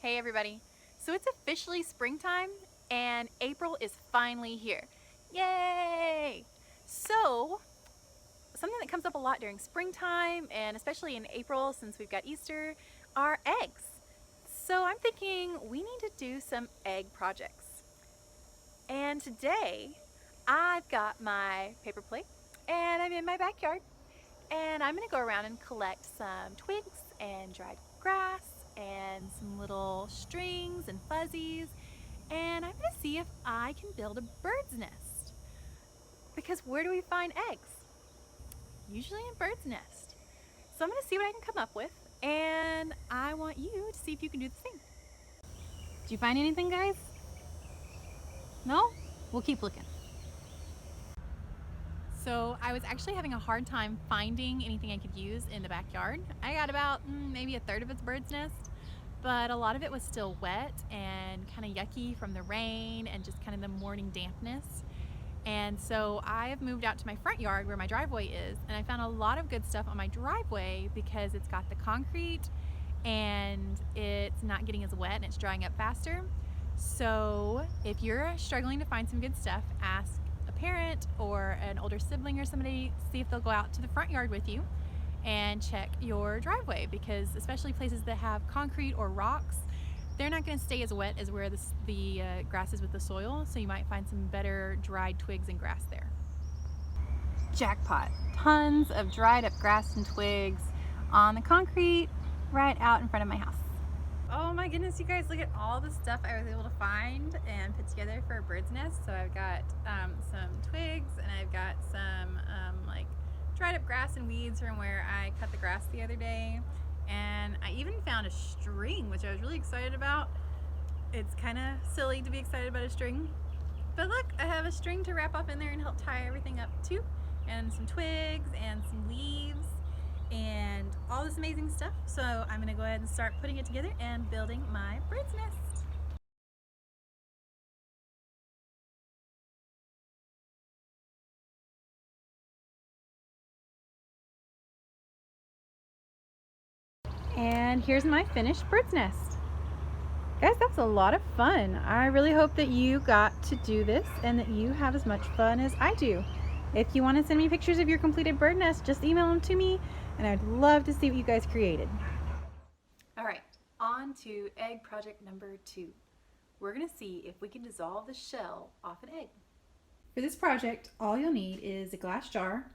Hey everybody. So it's officially springtime and April is finally here. Yay! So something that comes up a lot during springtime and especially in April since we've got Easter are eggs. So I'm thinking we need to do some egg projects. And today I've got my paper plate and I'm in my backyard and I'm gonna go around and collect some twigs and dried grass and some little strings and fuzzies, and I'm gonna see if I can build a bird's nest. Because where do we find eggs? Usually in bird's nest. So I'm gonna see what I can come up with, and I want you to see if you can do the same. Did you find anything, guys? No? We'll keep looking. So I was actually having a hard time finding anything I could use in the backyard. I got about maybe a third of its bird's nest, but a lot of it was still wet and kind of yucky from the rain and just kind of the morning dampness. And so I have moved out to my front yard where my driveway is, and I found a lot of good stuff on my driveway because it's got the concrete and it's not getting as wet and it's drying up faster. So if you're struggling to find some good stuff, ask a parent or an older sibling or somebody, see if they'll go out to the front yard with you and check your driveway, because especially places that have concrete or rocks, they're not going to stay as wet as where the grass is with the soil, so you might find some better dried twigs and grass there. Jackpot! Tons of dried up grass and twigs on the concrete right out in front of my house. Oh my goodness, you guys, look at all the stuff I was able to find and put together for a bird's nest. So I've got some twigs and I've got some like dried up grass and weeds from where I cut the grass the other day. And I even found a string, which I was really excited about. It's kind of silly to be excited about a string, but look, I have a string to wrap up in there and help tie everything up too, and some twigs and some leaves and all this amazing stuff. So I'm gonna go ahead and start putting it together and building my bird's nest. And here's my finished bird's nest. Guys, that's a lot of fun. I really hope that you got to do this and that you have as much fun as I do. If you want to send me pictures of your completed bird nest, just email them to me and I'd love to see what you guys created. All right, on to egg project number 2. We're gonna see if we can dissolve the shell off an egg. For this project, all you'll need is a glass jar,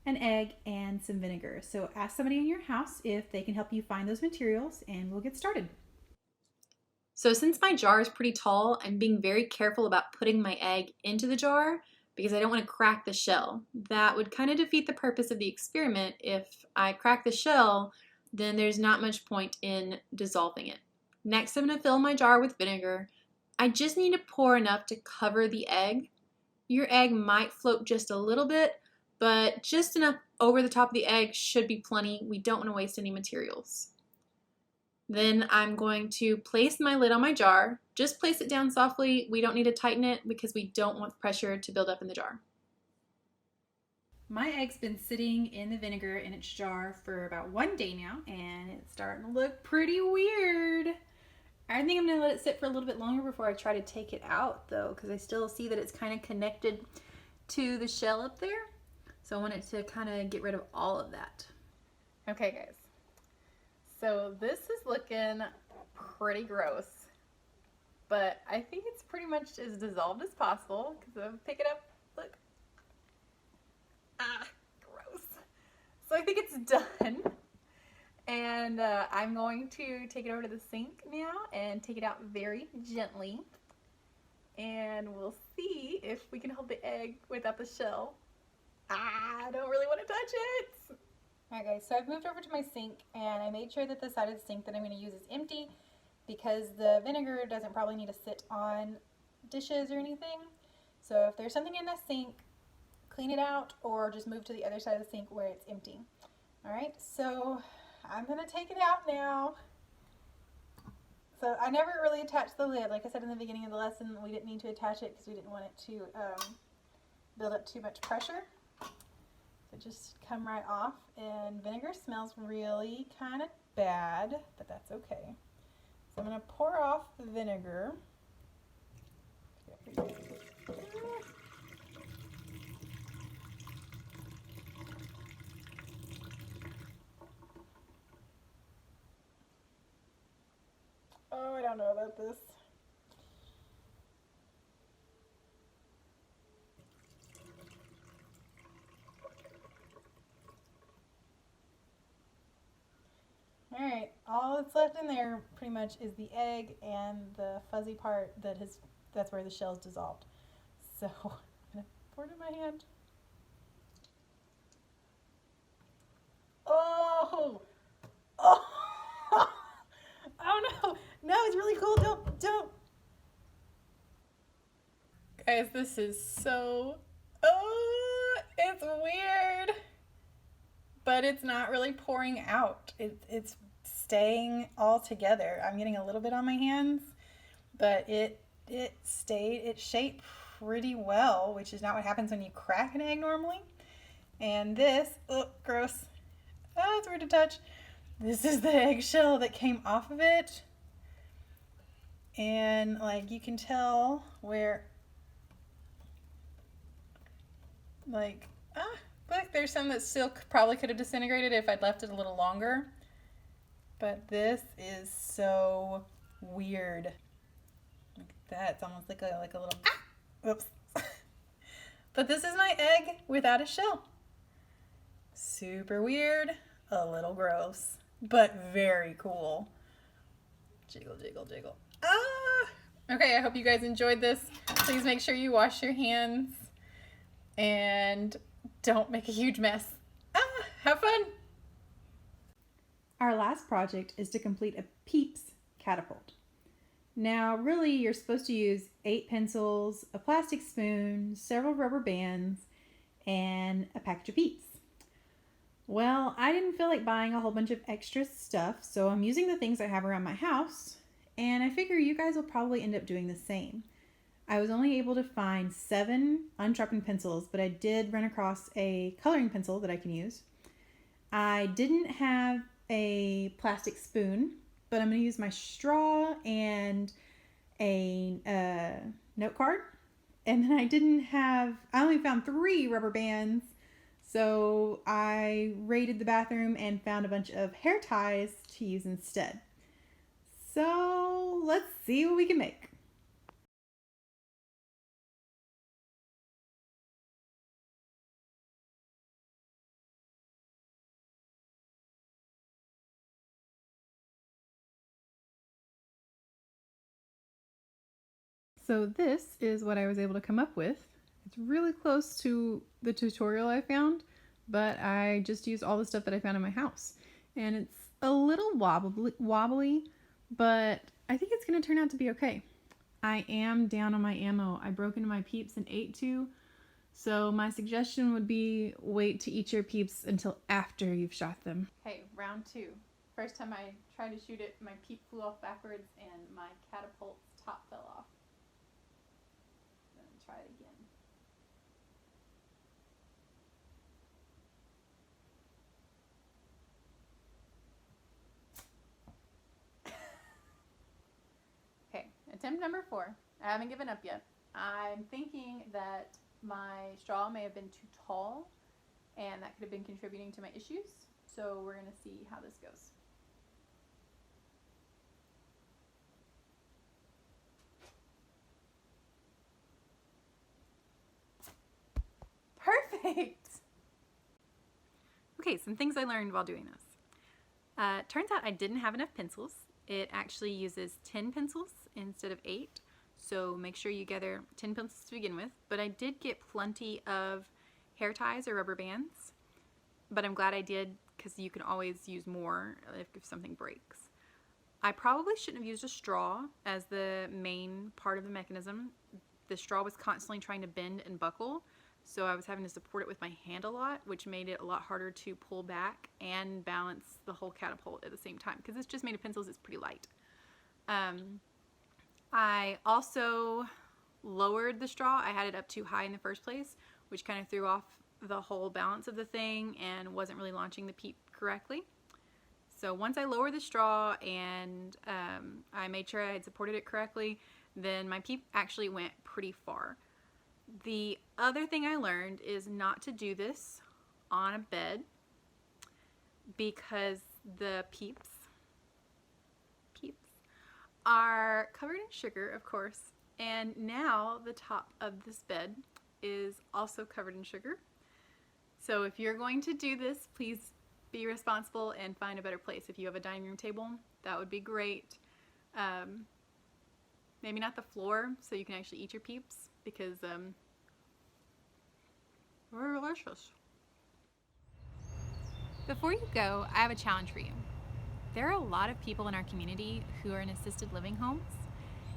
an egg, and some vinegar. So ask somebody in your house if they can help you find those materials and we'll get started. So since my jar is pretty tall, I'm being very careful about putting my egg into the jar because I don't want to crack the shell. That would kind of defeat the purpose of the experiment. If I crack the shell, then there's not much point in dissolving it. Next, I'm going to fill my jar with vinegar. I just need to pour enough to cover the egg. Your egg might float just a little bit, but just enough over the top of the egg should be plenty. We don't want to waste any materials. Then I'm going to place my lid on my jar. Just place it down softly. We don't need to tighten it because we don't want pressure to build up in the jar. My egg's been sitting in the vinegar in its jar for about 1 day now, and it's starting to look pretty weird. I think I'm going to let it sit for a little bit longer before I try to take it out though, because I still see that it's kind of connected to the shell up there. So I want it to kind of get rid of all of that. Okay guys. So this is looking pretty gross, but I think it's pretty much as dissolved as possible because I'll pick it up, look. Ah, gross. So I think it's done. And I'm going to take it over to the sink now and take it out very gently. And we'll see if we can hold the egg without the shell. I don't really want to touch it. Alright guys, so I've moved over to my sink and I made sure that the side of the sink that I'm going to use is empty because the vinegar doesn't probably need to sit on dishes or anything. So if there's something in the sink, clean it out or just move to the other side of the sink where it's empty. Alright, so I'm going to take it out now. So I never really attached the lid. Like I said in the beginning of the lesson, we didn't need to attach it because we didn't want it to build up too much pressure. So just come right off, and vinegar smells really kind of bad, but that's okay. So I'm going gonna pour off the vinegar. Oh, I don't know about this. Alright, all that's left in there pretty much is the egg and the fuzzy part that's where the shell's dissolved. So I'm gonna pour it in my hand. Oh! Oh! Oh no! No, it's really cool. Don't. Guys, this is so. Oh, it's weird. But it's not really pouring out. It's staying all together. I'm getting a little bit on my hands, but it shaped pretty well, which is not what happens when you crack an egg normally. And this, oh, gross. Oh, it's weird to touch. This is the eggshell that came off of it. And like you can tell where like look, there's some that still probably could have disintegrated if I'd left it a little longer. But this is so weird. Like that, it's almost like a little oops. But this is my egg without a shell. Super weird, a little gross, but very cool. Jiggle, jiggle, jiggle. Okay, I hope you guys enjoyed this. Please make sure you wash your hands and don't make a huge mess. Have fun. Our last project is to complete a Peeps catapult. Now, really, you're supposed to use 8 pencils, a plastic spoon, several rubber bands, and a package of Peeps. Well, I didn't feel like buying a whole bunch of extra stuff, so I'm using the things I have around my house, and I figure you guys will probably end up doing the same. I was only able to find 7 unsharpened pencils, but I did run across a coloring pencil that I can use. I didn't have a plastic spoon, but I'm going to use my straw and a note card. And then I only found 3 rubber bands, so I raided the bathroom and found a bunch of hair ties to use instead. So let's see what we can make. So this is what I was able to come up with. It's really close to the tutorial I found, but I just used all the stuff that I found in my house. And it's a little wobbly, but I think it's going to turn out to be okay. I am down on my ammo. I broke into my Peeps and ate 2, so my suggestion would be wait to eat your Peeps until after you've shot them. Okay, round 2. First time I tried to shoot it, my Peep flew off backwards and my catapult's top fell off. Try it again. Okay, attempt number 4. I haven't given up yet. I'm thinking that my straw may have been too tall, and that could have been contributing to my issues. So we're going to see how this goes. Perfect! Okay, some things I learned while doing this. Turns out I didn't have enough pencils. It actually uses 10 pencils instead of 8, so make sure you gather 10 pencils to begin with. But I did get plenty of hair ties or rubber bands, but I'm glad I did because you can always use more if something breaks. I probably shouldn't have used a straw as the main part of the mechanism. The straw was constantly trying to bend and buckle, so I was having to support it with my hand a lot, which made it a lot harder to pull back and balance the whole catapult at the same time, because it's just made of pencils. It's pretty light. I also lowered the straw. I had it up too high in the first place, which kind of threw off the whole balance of the thing and wasn't really launching the Peep correctly. So once I lowered the straw and I made sure I had supported it correctly, then my peep actually went pretty far. The other thing I learned is not to do this on a bed because the peeps are covered in sugar, of course, and now the top of this bed is also covered in sugar. So if you're going to do this, please be responsible and find a better place. If you have a dining room table, that would be great. Maybe not the floor, so you can actually eat your peeps, because they're delicious. Before you go, I have a challenge for you. There are a lot of people in our community who are in assisted living homes,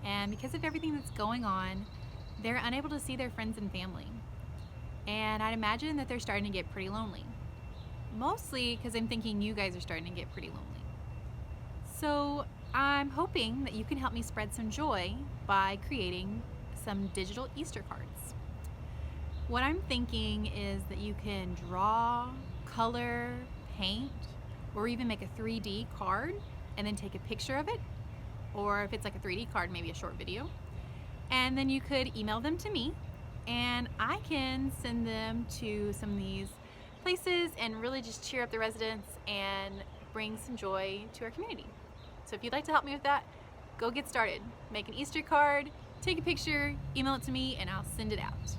and because of everything that's going on, they're unable to see their friends and family. And I'd imagine that they're starting to get pretty lonely. Mostly because I'm thinking you guys are starting to get pretty lonely. So I'm hoping that you can help me spread some joy by creating some digital Easter cards. What I'm thinking is that you can draw, color, paint, or even make a 3D card and then take a picture of it. Or if it's like a 3D card, maybe a short video. And then you could email them to me, and I can send them to some of these places and really just cheer up the residents and bring some joy to our community. So if you'd like to help me with that, go get started. Make an Easter card, take a picture, email it to me, and I'll send it out.